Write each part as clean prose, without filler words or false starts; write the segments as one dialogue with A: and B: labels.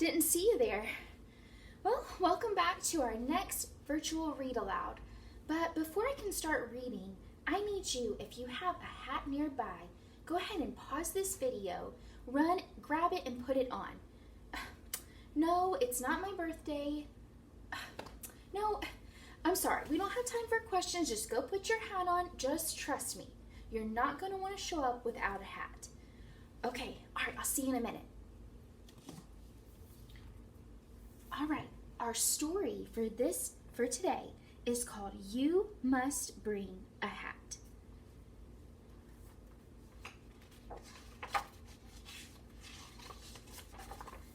A: Didn't see you there. Well, welcome back to our next virtual read aloud. But before I can start reading, I need you, if you have a hat nearby, go ahead and pause this video, run, grab it, and put it on. No, it's not my birthday. No, I'm sorry. We don't have time for questions. Just go put your hat on. Just trust me. You're not going to want to show up without a hat. Okay, all right, I'll see you in a minute. All right, our story for today is called You Must Bring a Hat.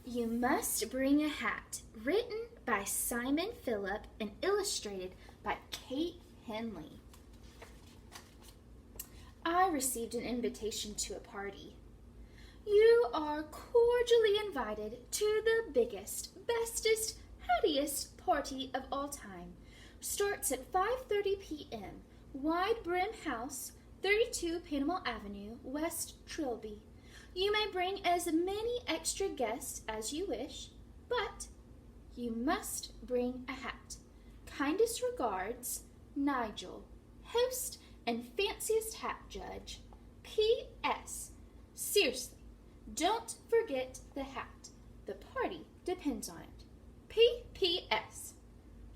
A: You Must Bring a Hat, written by Simon Phillip and illustrated by Kate Henley. I received an invitation to a party. You are cordially invited to the biggest, bestest, hattiest party of all time. Starts at 5:30 p.m. Wide Brim House, 32 Panama Avenue, West Trilby. You may bring as many extra guests as you wish, but you must bring a hat. Kindest regards, Nigel, host and fanciest hat judge. P.S. Seriously, don't forget the hat. The party depends on it. P.P.S.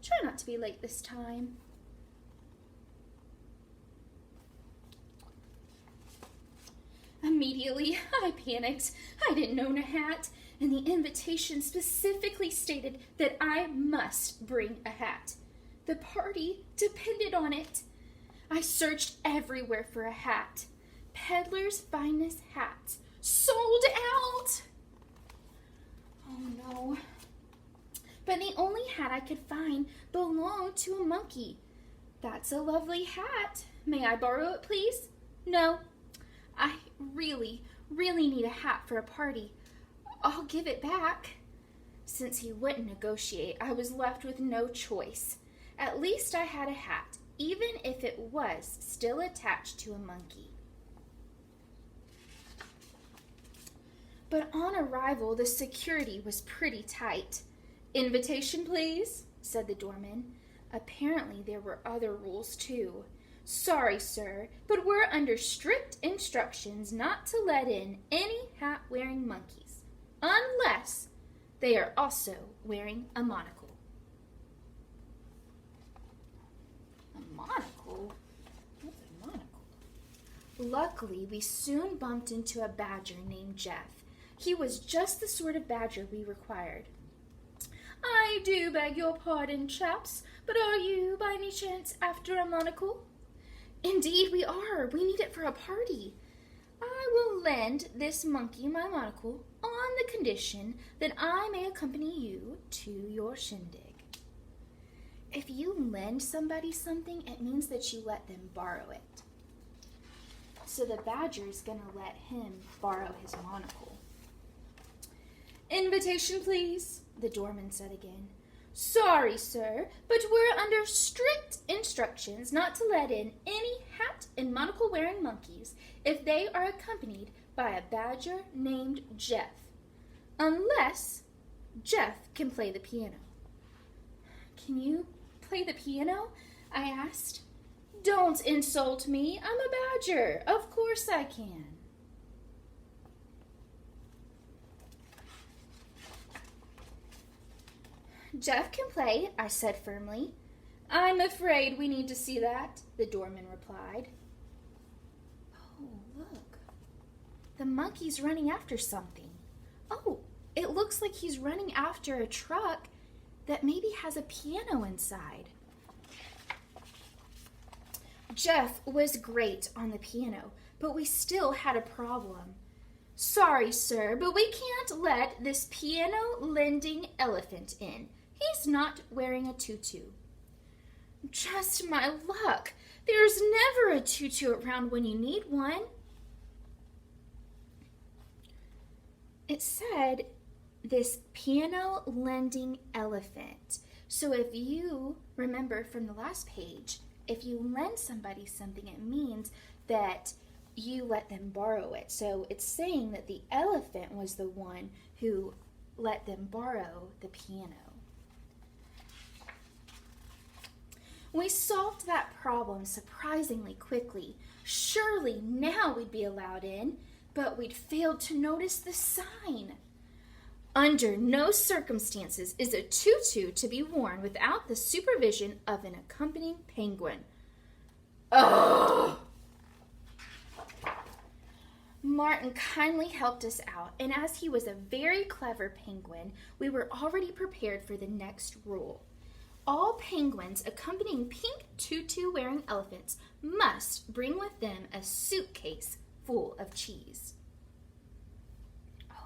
A: Try not to be late this time. Immediately, I panicked. I didn't own a hat, and the invitation specifically stated that I must bring a hat. The party depended on it. I searched everywhere for a hat. Peddler's Finest Hats. Sold out! Oh no. But the only hat I could find belonged to a monkey. That's a lovely hat. May I borrow it, please? No. I really need a hat for a party. I'll give it back. Since he wouldn't negotiate, I was left with no choice. At least I had a hat, even if it was still attached to a monkey. But on arrival, the security was pretty tight. Invitation, please, said the doorman. Apparently there were other rules, too. Sorry, sir, but we're under strict instructions not to let in any hat-wearing monkeys, unless they are also wearing a monocle. A monocle? What's a monocle? Luckily, we soon bumped into a badger named Jeff. He was just the sort of badger we required. I do beg your pardon, chaps, but are you, by any chance, after a monocle? Indeed we are. We need it for a party. I will lend this monkey my monocle on the condition that I may accompany you to your shindig. If you lend somebody something, it means that you let them borrow it. So the badger is going to let him borrow his monocle. Invitation, please, the doorman said again. Sorry, sir, but we're under strict instructions not to let in any hat and monocle-wearing monkeys if they are accompanied by a badger named Jeff, unless Jeff can play the piano. Can you play the piano? I asked. Don't insult me. I'm a badger. Of course I can. Jeff can play, I said firmly. I'm afraid we need to see that, the doorman replied. Oh, look. The monkey's running after something. Oh, it looks like he's running after a truck that maybe has a piano inside. Jeff was great on the piano, but we still had a problem. Sorry, sir, but we can't let this piano-lending elephant in. He's not wearing a tutu. Just my luck. There's never a tutu around when you need one. It said this piano-lending elephant. So if you remember from the last page, if you lend somebody something, it means that you let them borrow it. So it's saying that the elephant was the one who let them borrow the piano. We solved that problem surprisingly quickly. Surely now we'd be allowed in, but we'd failed to notice the sign. Under no circumstances is a tutu to be worn without the supervision of an accompanying penguin. Ugh! Martin kindly helped us out, and as he was a very clever penguin, we were already prepared for the next rule. All penguins accompanying pink tutu-wearing elephants must bring with them a suitcase full of cheese.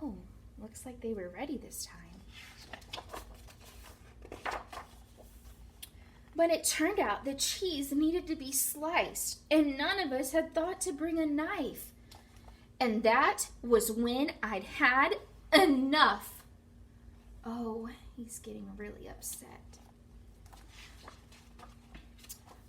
A: Oh, looks like they were ready this time. But it turned out the cheese needed to be sliced, and none of us had thought to bring a knife. And that was when I'd had enough. Oh, he's getting really upset.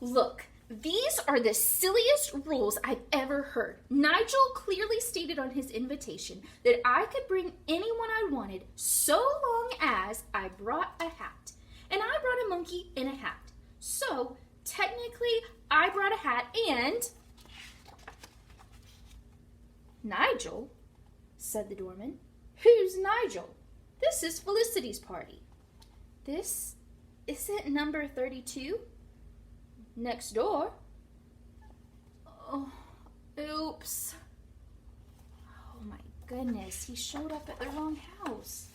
A: Look, these are the silliest rules I've ever heard. Nigel clearly stated on his invitation that I could bring anyone I wanted so long as I brought a hat. And I brought a monkey in a hat. So, technically, I brought a hat and... Nigel, said the doorman. Who's Nigel? This is Felicity's party. This isn't number 32? Next door. Oh, oops. Oh my goodness, he showed up at the wrong house.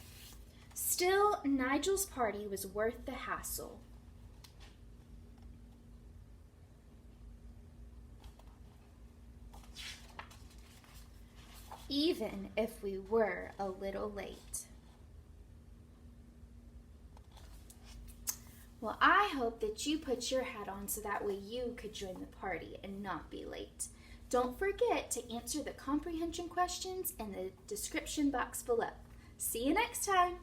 A: Still, Nigel's party was worth the hassle. Even if we were a little late. Well, I hope that you put your hat on so that way you could join the party and not be late. Don't forget to answer the comprehension questions in the description box below. See you next time.